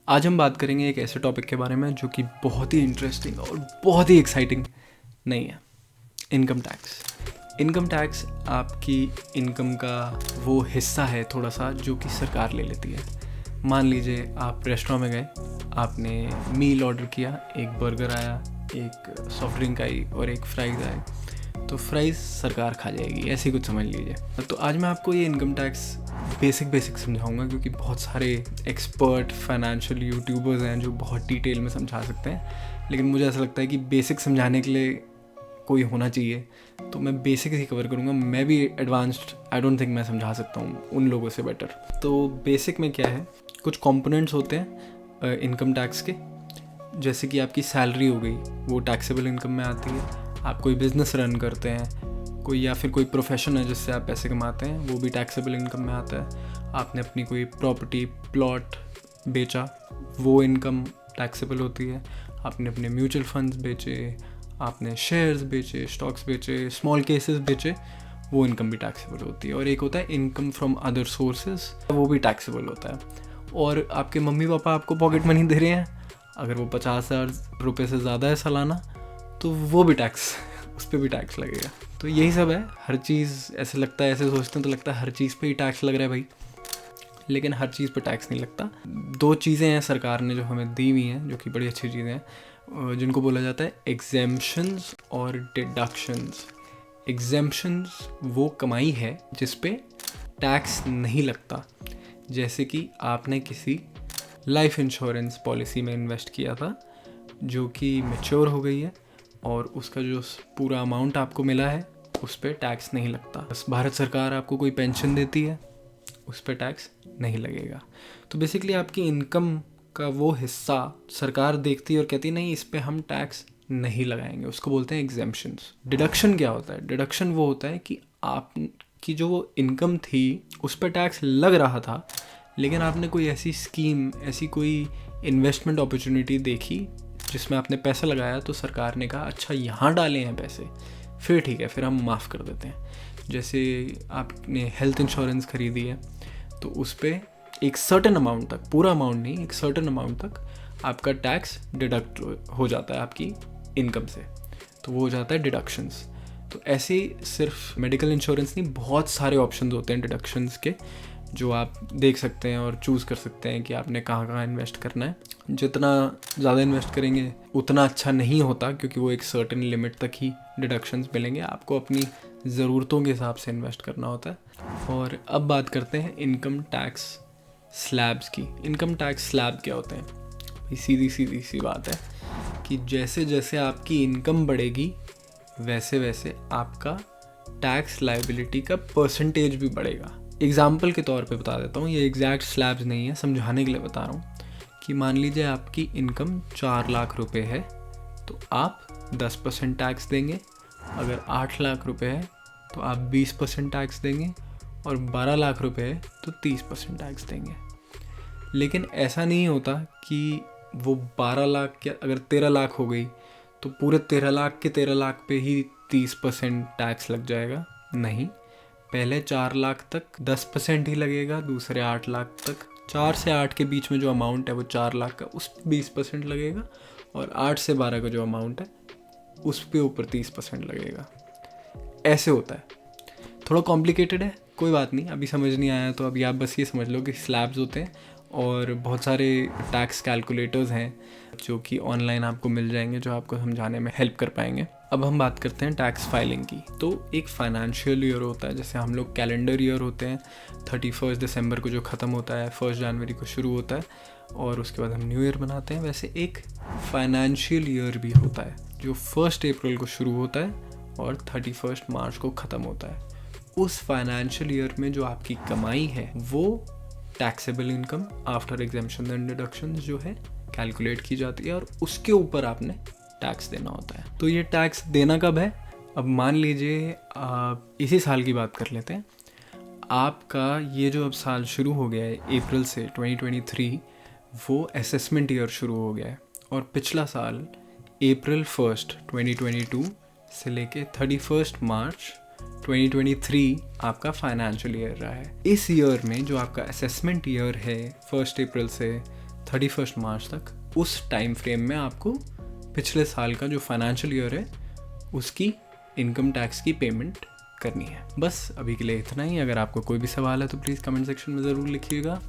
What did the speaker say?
आज हम बात करेंगे एक ऐसे टॉपिक के बारे में जो कि बहुत ही इंटरेस्टिंग और बहुत ही एक्साइटिंग नहीं है, इनकम टैक्स। इनकम टैक्स आपकी इनकम का वो हिस्सा है थोड़ा सा जो कि सरकार ले लेती है। मान लीजिए आप रेस्टोरेंट में गए, आपने मील ऑर्डर किया, एक बर्गर आया, एक सॉफ्ट ड्रिंक आई और एक फ्राइज़ आए, तो फ्राइज़ सरकार खा जाएगी, ऐसे कुछ समझ लीजिए। तो आज मैं आपको ये इनकम टैक्स बेसिक समझाऊंगा क्योंकि बहुत सारे एक्सपर्ट फाइनेंशियल यूट्यूबर्स हैं जो बहुत डिटेल में समझा सकते हैं, लेकिन मुझे ऐसा लगता है कि बेसिक समझाने के लिए कोई होना चाहिए, तो मैं बेसिक ही कवर करूँगा। मैं भी एडवांस्ड आई डोंट थिंक मैं समझा सकता हूँ उन लोगों से बेटर। तो बेसिक में क्या है, कुछ कंपोनेंट्स होते हैं इनकम टैक्स के, जैसे कि आपकी सैलरी हो गई, वो टैक्सेबल इनकम में आती है। आप कोई बिज़नेस रन करते हैं कोई, या फिर कोई प्रोफेशन है जिससे आप पैसे कमाते हैं, वो भी टैक्सेबल इनकम में आता है। आपने अपनी कोई प्रॉपर्टी प्लॉट बेचा, वो इनकम टैक्सेबल होती है। आपने अपने म्यूचुअल फंड्स बेचे, आपने शेयर्स बेचे, स्टॉक्स बेचे, स्मॉल केसेस बेचे, वो इनकम भी टैक्सेबल होती है। और एक होता है इनकम फ्रॉम अदर सोर्सेज, वो भी टैक्सेबल होता है। और आपके मम्मी पापा आपको पॉकेट मनी दे रहे हैं, अगर वो 50,000 रुपये से ज़्यादा है सालाना, तो वो भी टैक्स, उस पर भी टैक्स लगेगा। तो यही सब है। हर चीज़ ऐसे लगता है, ऐसे सोचते हैं तो लगता है हर चीज़ पे ही टैक्स लग रहा है भाई, लेकिन हर चीज़ पे टैक्स नहीं लगता। दो चीज़ें हैं सरकार ने जो हमें दी हुई हैं, जो कि बड़ी अच्छी चीज़ें हैं, जिनको बोला जाता है एग्जेम्पशंस और डिडक्शंस। एग्जेम्पशंस वो कमाई है जिस पे टैक्स नहीं लगता, जैसे कि आपने किसी लाइफ इंश्योरेंस पॉलिसी में इन्वेस्ट किया था जो कि मैच्योर हो गई है, और उसका जो पूरा अमाउंट आपको मिला है उस पर टैक्स नहीं लगता। बस भारत सरकार आपको कोई पेंशन देती है, उस पर टैक्स नहीं लगेगा। तो बेसिकली आपकी इनकम का वो हिस्सा सरकार देखती है और कहती है नहीं, इस पर हम टैक्स नहीं लगाएंगे, उसको बोलते हैं एग्जेम्पशंस। डिडक्शन क्या होता है? डिडक्शन वो होता है कि आपकी जो वो इनकम थी उस पर टैक्स लग रहा था, लेकिन आपने कोई ऐसी स्कीम, ऐसी कोई इन्वेस्टमेंट अपॉर्चुनिटी देखी जिसमें आपने पैसा लगाया, तो सरकार ने कहा अच्छा यहाँ डाले हैं पैसे, फिर ठीक है, फिर हम माफ़ कर देते हैं। जैसे आपने हेल्थ इंश्योरेंस खरीदी है, तो उस पर एक सर्टेन अमाउंट तक, पूरा अमाउंट नहीं, एक सर्टेन अमाउंट तक आपका टैक्स डिडक्ट हो जाता है आपकी इनकम से, तो वो हो जाता है डिडक्शंस। तो ऐसे ही सिर्फ मेडिकल इंश्योरेंस नहीं, बहुत सारे ऑप्शंस होते हैं डिडक्शंस के, जो आप देख सकते हैं और चूज़ कर सकते हैं कि आपने कहाँ कहाँ इन्वेस्ट करना है। जितना ज़्यादा इन्वेस्ट करेंगे उतना अच्छा नहीं होता, क्योंकि वो एक सर्टेन लिमिट तक ही डिडक्शंस मिलेंगे। आपको अपनी ज़रूरतों के हिसाब से इन्वेस्ट करना होता है। और अब बात करते हैं इनकम टैक्स स्लैब्स की। इनकम टैक्स स्लैब क्या होते हैं? सीधी सी बात है कि जैसे जैसे आपकी इनकम बढ़ेगी वैसे वैसे आपका टैक्स लायबिलिटी का परसेंटेज भी बढ़ेगा। एग्जाम्पल के तौर पे बता देता हूँ, ये एग्जैक्ट स्लैब्स नहीं है, समझाने के लिए बता रहा हूँ कि मान लीजिए आपकी इनकम 4 लाख रुपए है, तो आप 10% टैक्स देंगे। अगर 8 लाख रुपए है तो आप 20% टैक्स देंगे, और 12 लाख रुपए है तो 30% टैक्स देंगे। लेकिन ऐसा नहीं होता कि वो 12 लाख या अगर 13 लाख हो गई तो पूरे 13 लाख के 13 लाख पे ही 30% टैक्स लग जाएगा। नहीं, पहले 4 लाख तक 10% ही लगेगा, दूसरे 8 लाख तक, 4 से 8 के बीच में जो अमाउंट है वो 4 लाख का, उस पर 20% लगेगा, और 8 से 12 का जो अमाउंट है उस पे ऊपर 30% लगेगा। ऐसे होता है। थोड़ा कॉम्प्लिकेटेड है, कोई बात नहीं, अभी समझ नहीं आया तो अभी आप बस ये समझ लो कि स्लैब्स होते हैं, और बहुत सारे टैक्स कैलकुलेटर्स हैं जो कि ऑनलाइन आपको मिल जाएंगे, जो आपको समझाने में हेल्प कर पाएंगे। अब हम बात करते हैं टैक्स फाइलिंग की। तो एक फाइनेंशियल ईयर होता है, जैसे हम लोग कैलेंडर ईयर होते हैं, 31 दिसंबर को जो ख़त्म होता है, 1 जनवरी को शुरू होता है, और उसके बाद हम न्यू ईयर बनाते हैं। वैसे एक फाइनेंशियल ईयर भी होता है जो 1 अप्रैल को शुरू होता है और 31 मार्च को ख़त्म होता है। उस फाइनेंशियल ईयर में जो आपकी कमाई है वो taxable income after exemption and deductions जो है कैलकुलेट की जाती है, और उसके ऊपर आपने टैक्स देना होता है। तो ये टैक्स देना कब है? अब मान लीजिए इसी साल की बात कर लेते हैं। आपका ये जो अब साल शुरू हो गया है अप्रैल से 2023, वो असेसमेंट ईयर शुरू हो गया है, और पिछला साल अप्रैल 1 2022 से लेके 31 मार्च 2023 आपका फाइनेंशियल ईयर रहा है। इस ईयर में जो आपका असेसमेंट ईयर है 1 अप्रैल से 31 मार्च तक, उस टाइम फ्रेम में आपको पिछले साल का जो फाइनेंशियल ईयर है उसकी इनकम टैक्स की पेमेंट करनी है। बस अभी के लिए इतना ही। अगर आपको कोई भी सवाल है तो प्लीज़ कमेंट सेक्शन में ज़रूर लिखिएगा।